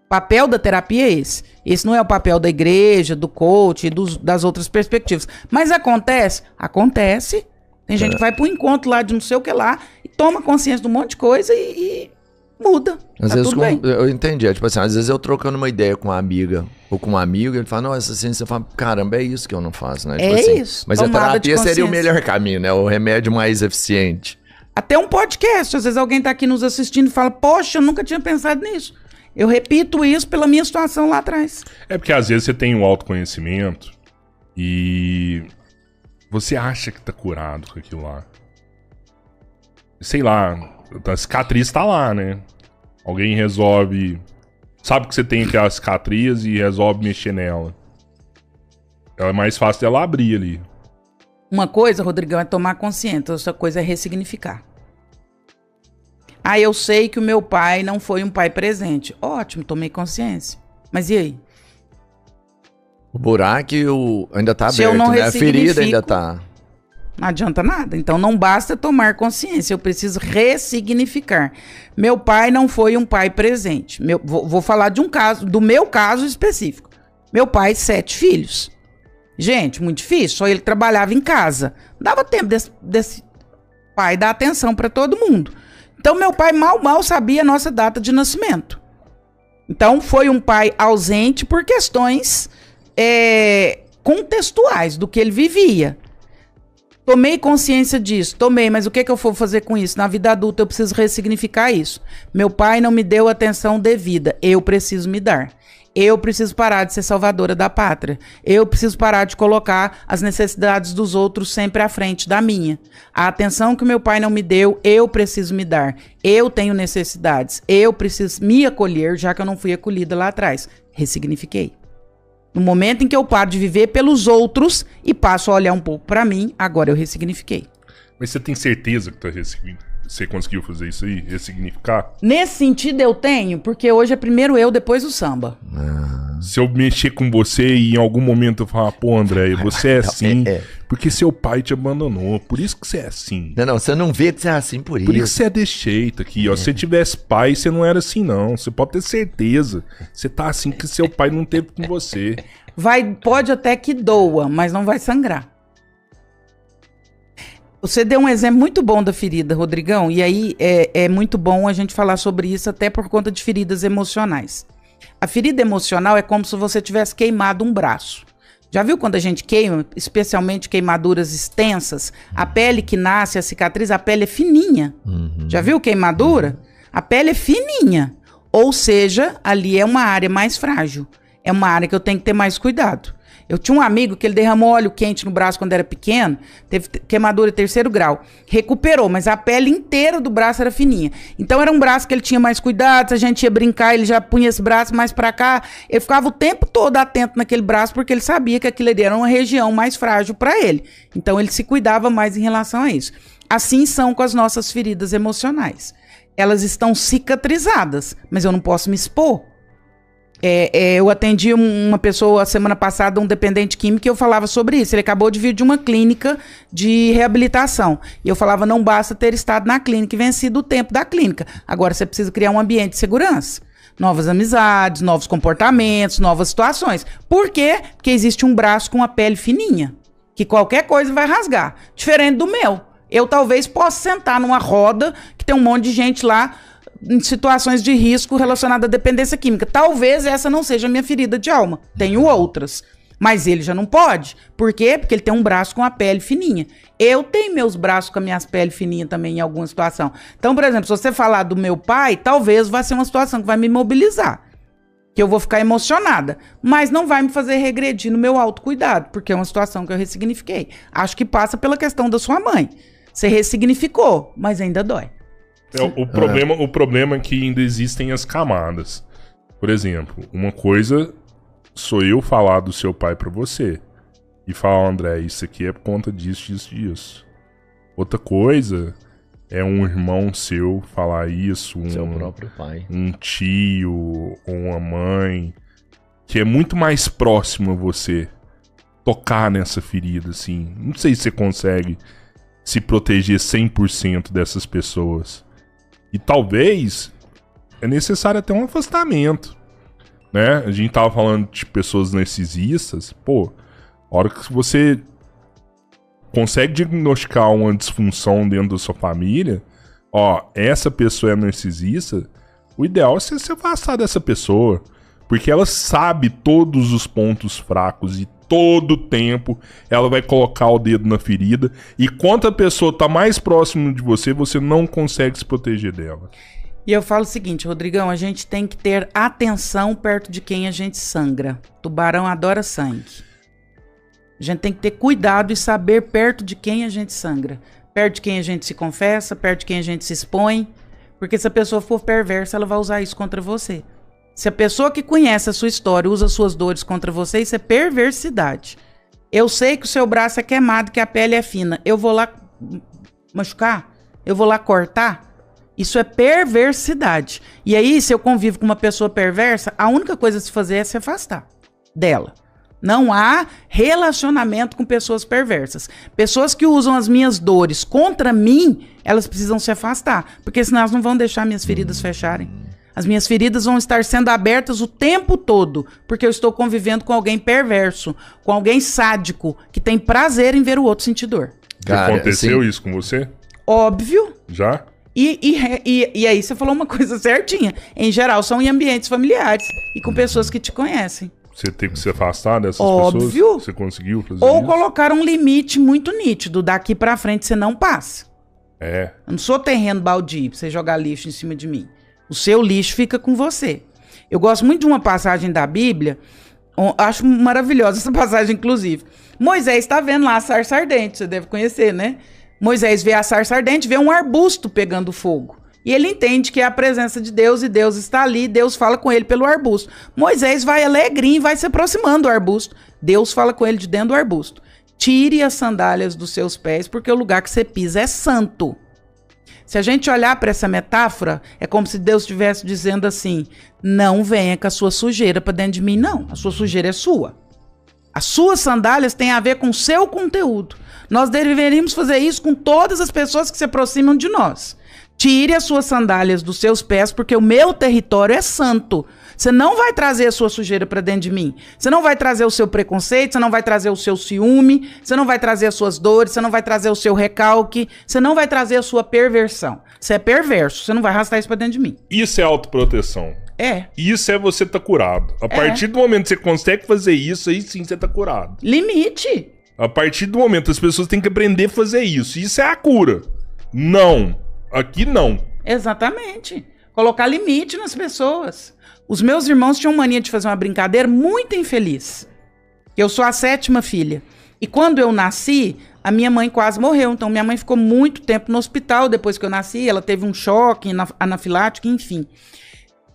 O papel da terapia é esse. Esse não é o papel da igreja, do coach, das outras perspectivas. Mas acontece? Acontece. Tem gente que vai pro encontro lá de não sei o que lá e toma consciência de um monte de coisa e muda. Às vezes eu entendi. Tipo assim, às vezes eu trocando uma ideia com uma amiga ou com um amigo, ele fala, não, essa ciência, eu falo, caramba, é isso que eu não faço, né? Tipo assim, isso. Mas a terapia seria o melhor caminho, né? O remédio mais eficiente. Até um podcast. Às vezes alguém tá aqui nos assistindo e fala, poxa, eu nunca tinha pensado nisso. Eu repito isso pela minha situação lá atrás. É porque às vezes você tem um autoconhecimento e você acha que tá curado com aquilo lá. Sei lá, a cicatriz tá lá, né? Alguém resolve... Sabe que você tem aquela cicatriz e resolve mexer nela. Ela é mais fácil dela abrir ali. Uma coisa, Rodrigão, é tomar consciência. Outra coisa é ressignificar. Ah, eu sei que o meu pai não foi um pai presente. Ótimo, tomei consciência. Mas e aí? O buraco ainda tá aberto, né? A ferida ainda tá... Não adianta nada. Então não basta tomar consciência, eu preciso ressignificar. Meu pai não foi um pai presente. Vou falar de um caso, do meu caso específico. Meu pai, 7 filhos. Gente, muito difícil, só ele trabalhava em casa. Não dava tempo desse pai dar atenção para todo mundo. Então meu pai mal sabia a nossa data de nascimento. Então foi um pai ausente por questões contextuais do que ele vivia. Tomei consciência disso, mas o que eu vou fazer com isso? Na vida adulta eu preciso ressignificar isso. Meu pai não me deu atenção devida, eu preciso me dar. Eu preciso parar de ser salvadora da pátria. Eu preciso parar de colocar as necessidades dos outros sempre à frente da minha. A atenção que meu pai não me deu, eu preciso me dar. Eu tenho necessidades, eu preciso me acolher, já que eu não fui acolhida lá atrás. Ressignifiquei. No momento em que eu paro de viver pelos outros e passo a olhar um pouco pra mim, agora eu ressignifiquei. Mas você tem certeza que você conseguiu fazer isso aí? Ressignificar? Nesse sentido eu tenho, porque hoje é primeiro eu, depois o samba. Se eu mexer com você e em algum momento eu falar, pô, André, você é assim porque seu pai te abandonou, por isso que você é assim. Não, você não vê que você é assim por isso. Por isso que você é desse jeito aqui, ó. Se você tivesse pai, você não era assim, não. Você pode ter certeza. Você tá assim que seu pai não teve com você. Pode até que doa, mas não vai sangrar. Você deu um exemplo muito bom da ferida, Rodrigão, e aí é muito bom a gente falar sobre isso até por conta de feridas emocionais. A ferida emocional é como se você tivesse queimado um braço. Já viu quando a gente queima, especialmente queimaduras extensas, a pele que nasce, a cicatriz, a pele é fininha. Já viu queimadura? A pele é fininha. Ou seja, ali é uma área mais frágil. É uma área que eu tenho que ter mais cuidado. Eu tinha um amigo que ele derramou óleo quente no braço quando era pequeno, teve queimadura 3º grau, recuperou, mas a pele inteira do braço era fininha. Então era um braço que ele tinha mais cuidado, se a gente ia brincar, ele já punha esse braço mais pra cá, ele ficava o tempo todo atento naquele braço, porque ele sabia que aquilo ali era uma região mais frágil pra ele. Então ele se cuidava mais em relação a isso. Assim são com as nossas feridas emocionais. Elas estão cicatrizadas, mas eu não posso me expor. Eu atendi uma pessoa a semana passada, um dependente químico, e eu falava sobre isso. Ele acabou de vir de uma clínica de reabilitação. E eu falava, não basta ter estado na clínica e vencido o tempo da clínica. Agora você precisa criar um ambiente de segurança. Novas amizades, novos comportamentos, novas situações. Por quê? Porque existe um braço com a pele fininha, que qualquer coisa vai rasgar. Diferente do meu. Eu talvez possa sentar numa roda que tem um monte de gente lá em situações de risco relacionadas à dependência química. Talvez essa não seja a minha ferida de alma. Tenho outras. Mas ele já não pode. Por quê? Porque ele tem um braço com a pele fininha. Eu tenho meus braços com as minhas peles fininhas também em alguma situação. Então, por exemplo, se você falar do meu pai, talvez vá ser uma situação que vai me mobilizar. Que eu vou ficar emocionada. Mas não vai me fazer regredir no meu autocuidado. Porque é uma situação que eu ressignifiquei. Acho que passa pela questão da sua mãe. Você ressignificou, mas ainda dói. O problema é que ainda existem as camadas. Por exemplo, uma coisa sou eu falar do seu pai pra você e falar, André, isso aqui é por conta disso. Outra coisa é um irmão seu falar isso, seu próprio pai, um tio ou uma mãe que é muito mais próximo a você tocar nessa ferida, assim. Não sei se você consegue se proteger 100% dessas pessoas. E talvez é necessário até um afastamento. né? A gente tava falando de pessoas narcisistas. Pô, a hora que você consegue diagnosticar uma disfunção dentro da sua família, ó, essa pessoa é narcisista, o ideal é você se afastar dessa pessoa. Porque ela sabe todos os pontos fracos e todo tempo ela vai colocar o dedo na ferida. E quanto a pessoa tá mais próximo de você, você não consegue se proteger dela. E eu falo o seguinte, Rodrigão, a gente tem que ter atenção perto de quem a gente sangra. Tubarão adora sangue. A gente tem que ter cuidado e saber perto de quem a gente sangra. Perto de quem a gente se confessa, perto de quem a gente se expõe. Porque se a pessoa for perversa, ela vai usar isso contra você. Se a pessoa que conhece a sua história usa suas dores contra você, isso é perversidade. Eu sei que o seu braço é queimado, que a pele é fina. Eu vou lá machucar? Eu vou lá cortar? Isso é perversidade. E aí, se eu convivo com uma pessoa perversa, a única coisa a se fazer é se afastar dela. Não há relacionamento com pessoas perversas. Pessoas que usam as minhas dores contra mim, elas precisam se afastar. Porque senão elas não vão deixar minhas feridas fecharem. As minhas feridas vão estar sendo abertas o tempo todo, porque eu estou convivendo com alguém perverso, com alguém sádico, que tem prazer em ver o outro sentir dor. Cara, aconteceu assim, isso com você? Óbvio. Já? E aí você falou uma coisa certinha. Em geral, são em ambientes familiares e com pessoas que te conhecem. Você tem que se afastar dessas Óbvio. pessoas? Você conseguiu fazer Ou isso? colocar um limite muito nítido. Daqui pra frente você não passa. É. Eu não sou terreno baldio pra você jogar lixo em cima de mim. O seu lixo fica com você. Eu gosto muito de uma passagem da Bíblia. Acho maravilhosa essa passagem, inclusive. Moisés está vendo lá a sarça ardente. Você deve conhecer, né? Moisés vê a sarça ardente, vê um arbusto pegando fogo. E ele entende que é a presença de Deus e Deus está ali. Deus fala com ele pelo arbusto. Moisés vai alegrinho e vai se aproximando do arbusto. Deus fala com ele de dentro do arbusto. Tire as sandálias dos seus pés, porque o lugar que você pisa é santo. Se a gente olhar para essa metáfora, é como se Deus estivesse dizendo assim, não venha com a sua sujeira para dentro de mim, não. A sua sujeira é sua. As suas sandálias têm a ver com o seu conteúdo. Nós deveríamos fazer isso com todas as pessoas que se aproximam de nós. Tire as suas sandálias dos seus pés, porque o meu território é santo. Você não vai trazer a sua sujeira para dentro de mim. Você não vai trazer o seu preconceito, você não vai trazer o seu ciúme, você não vai trazer as suas dores, você não vai trazer o seu recalque, você não vai trazer a sua perversão. Você é perverso, você não vai arrastar isso para dentro de mim. Isso é autoproteção. É. Isso é você tá curado. A partir do momento que você consegue fazer isso, aí sim você tá curado. Limite. A partir do momento as pessoas têm que aprender a fazer isso. Isso é a cura. Não. Aqui não. Exatamente. Colocar limite nas pessoas. Os meus irmãos tinham mania de fazer uma brincadeira muito infeliz. Eu sou a 7ª filha. E quando eu nasci, a minha mãe quase morreu. Então minha mãe ficou muito tempo no hospital depois que eu nasci. Ela teve um choque anafilático, enfim.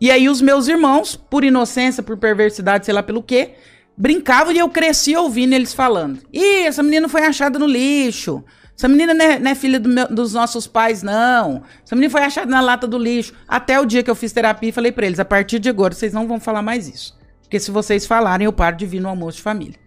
E aí os meus irmãos, por inocência, por perversidade, sei lá pelo quê, brincavam e eu cresci ouvindo eles falando. Ih, essa menina foi achada no lixo. Essa menina não é filha dos nossos pais, não. Essa menina foi achada na lata do lixo. Até o dia que eu fiz terapia e falei pra eles, a partir de agora, vocês não vão falar mais isso. Porque se vocês falarem, eu paro de vir no almoço de família.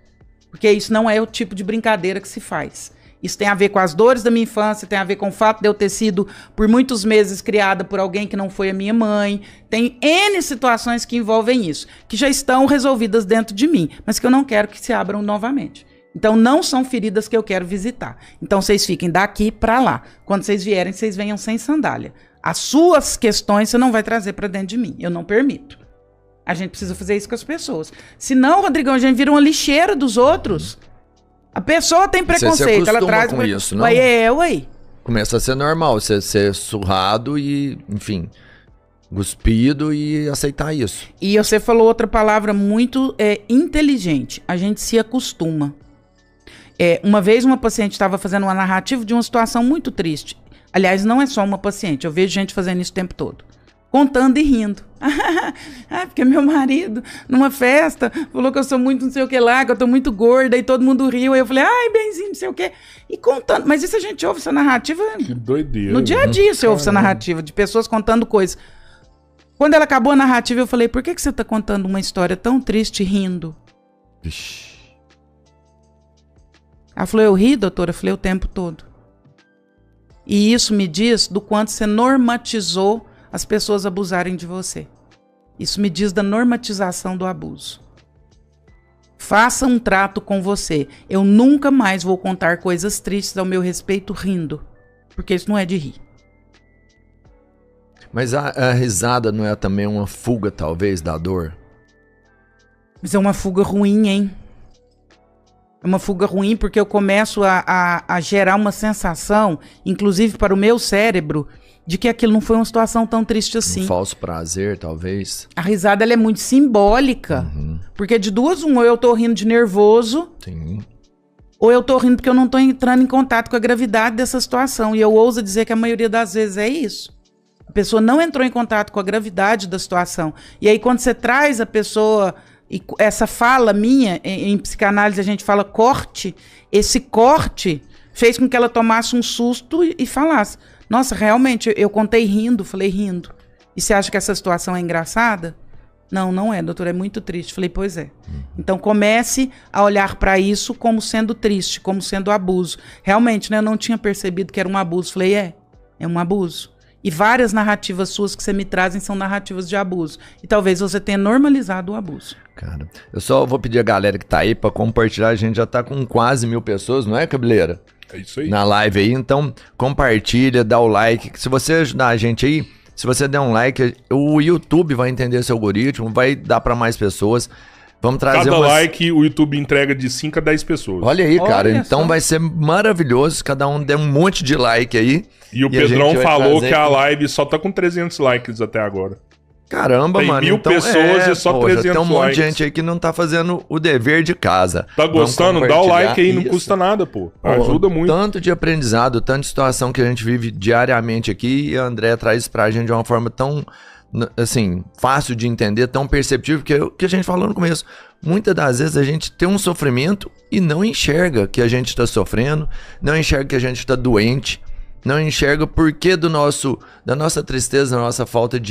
Porque isso não é o tipo de brincadeira que se faz. Isso tem a ver com as dores da minha infância, tem a ver com o fato de eu ter sido, por muitos meses, criada por alguém que não foi a minha mãe. Tem N situações que envolvem isso, que já estão resolvidas dentro de mim, mas que eu não quero que se abram novamente. Então, não são feridas que eu quero visitar. Então, vocês fiquem daqui pra lá. Quando vocês vierem, vocês venham sem sandália. As suas questões você não vai trazer pra dentro de mim. Eu não permito. A gente precisa fazer isso com as pessoas. Senão, Rodrigão, a gente vira uma lixeira dos outros. A pessoa tem preconceito. Ela traz com isso, não? Ué. Começa a ser normal você ser surrado e, enfim, cuspido e aceitar isso. E você falou outra palavra muito inteligente. A gente se acostuma. Uma vez uma paciente estava fazendo uma narrativa de uma situação muito triste. Aliás, não é só uma paciente, eu vejo gente fazendo isso o tempo todo. Contando e rindo. Porque meu marido, numa festa, falou que eu sou muito não sei o que lá, que eu tô muito gorda, e todo mundo riu. Aí eu falei, ai, benzinho, não sei o que. E contando. Mas isso a gente ouve essa narrativa... Que doideira. No dia a dia você ouve essa narrativa de pessoas contando coisas. Quando ela acabou a narrativa, eu falei, por que você tá contando uma história tão triste rindo? Ixi. Ela falou, eu ri, doutora? Eu falei, o tempo todo. E isso me diz do quanto você normatizou as pessoas abusarem de você. Isso me diz da normatização do abuso. Faça um trato com você. Eu nunca mais vou contar coisas tristes ao meu respeito rindo. Porque isso não é de rir. Mas a risada não é também uma fuga, talvez, da dor? Mas é uma fuga ruim, hein? É uma fuga ruim porque eu começo a gerar uma sensação, inclusive para o meu cérebro, de que aquilo não foi uma situação tão triste assim. Um falso prazer, talvez. A risada ela é muito simbólica. Porque de duas, ou eu tô rindo de nervoso, Sim. ou eu tô rindo porque eu não tô entrando em contato com a gravidade dessa situação. E eu ouso dizer que a maioria das vezes é isso. A pessoa não entrou em contato com a gravidade da situação. E aí quando você traz a pessoa... E essa fala minha, em psicanálise a gente fala corte, esse corte fez com que ela tomasse um susto e falasse, nossa, realmente, eu contei rindo, falei rindo. E você acha que essa situação é engraçada? Não, não é, doutor, é muito triste. Falei, pois é. Então comece a olhar para isso como sendo triste, como sendo abuso. Realmente, né, eu não tinha percebido que era um abuso. Falei, é um abuso. E várias narrativas suas que você me trazem são narrativas de abuso. E talvez você tenha normalizado o abuso. Cara, eu só vou pedir a galera que tá aí pra compartilhar. A gente já tá com quase 1000 pessoas, não é, Cabeleira? É isso aí. Na live aí. Então, compartilha, dá o like. Se você ajudar a gente aí, se você der um like, o YouTube vai entender esse algoritmo, vai dar pra mais pessoas. Vamos trazer Cada like o YouTube entrega de 5 a 10 pessoas. Olha aí, cara. Olha então só. vai ser maravilhoso. Cada um der um monte de like aí. E o a Pedrão gente vai falou trazer que a aqui. live só tá com 300 likes até agora. Caramba, Tem mano. 1000 então, pessoas e só 300 tem um monte de likes. gente aí que não tá fazendo o dever de casa. Tá Vamos gostando? Dá o compartilhar like aí, não isso. custa nada, pô. Pô, Ajuda muito. Tanto de aprendizado, tanto de situação que a gente vive diariamente aqui, e a André traz isso pra gente de uma forma tão, assim, fácil de entender, tão perceptível, que é o que a gente falou no começo. Muitas das vezes a gente tem um sofrimento e não enxerga que a gente tá sofrendo, não enxerga que a gente tá doente, não enxerga o porquê da nossa tristeza, da nossa falta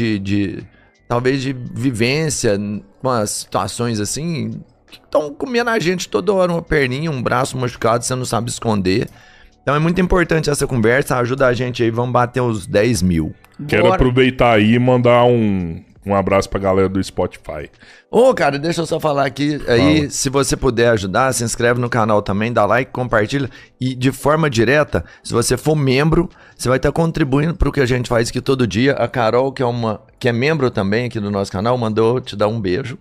talvez de vivência, umas situações assim, que estão comendo a gente toda hora, uma perninha, um braço machucado, você não sabe esconder. Então é muito importante essa conversa, ajuda a gente aí, vamos bater os 10 mil. Quero Bora. aproveitar aí e mandar um abraço pra galera do Spotify. Ô, cara, deixa eu só falar aqui, aí, se você puder ajudar, se inscreve no canal também, dá like, compartilha, e de forma direta, se você for membro, você vai estar contribuindo para o que a gente faz aqui todo dia. A Carol, que é membro também aqui do nosso canal, mandou te dar um beijo.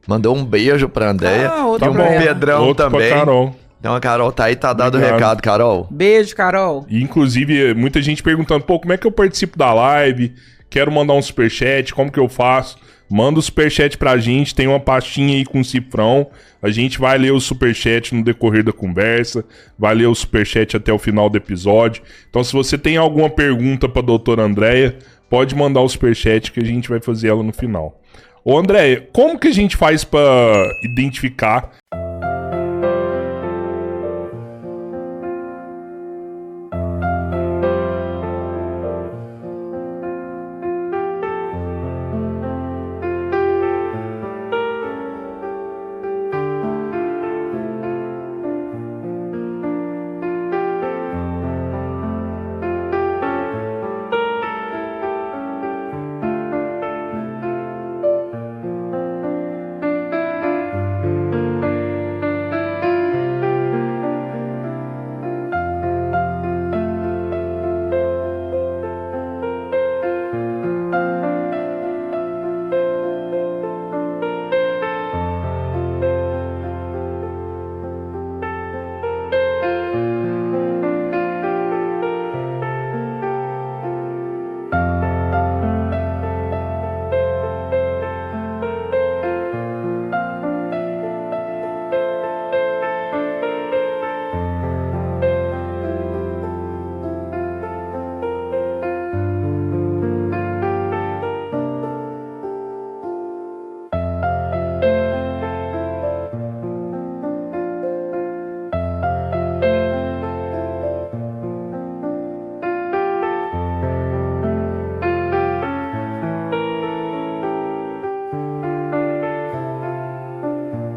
Mandou um beijo pra Andréia. Outro e pra o ela. Pedrão Outro também. pra Carol. Então a Carol tá aí, tá dado o Obrigado. recado, Carol. Beijo, Carol. E, inclusive, muita gente perguntando, pô, como é que eu participo da live? Quero mandar um superchat, como que eu faço? Manda o superchat pra gente, tem uma pastinha aí com o cifrão. A gente vai ler o superchat no decorrer da conversa, vai ler o superchat até o final do episódio. Então, se você tem alguma pergunta pra doutora Andréia, pode mandar o superchat que a gente vai fazer ela no final. Ô, Andréia, como que a gente faz pra identificar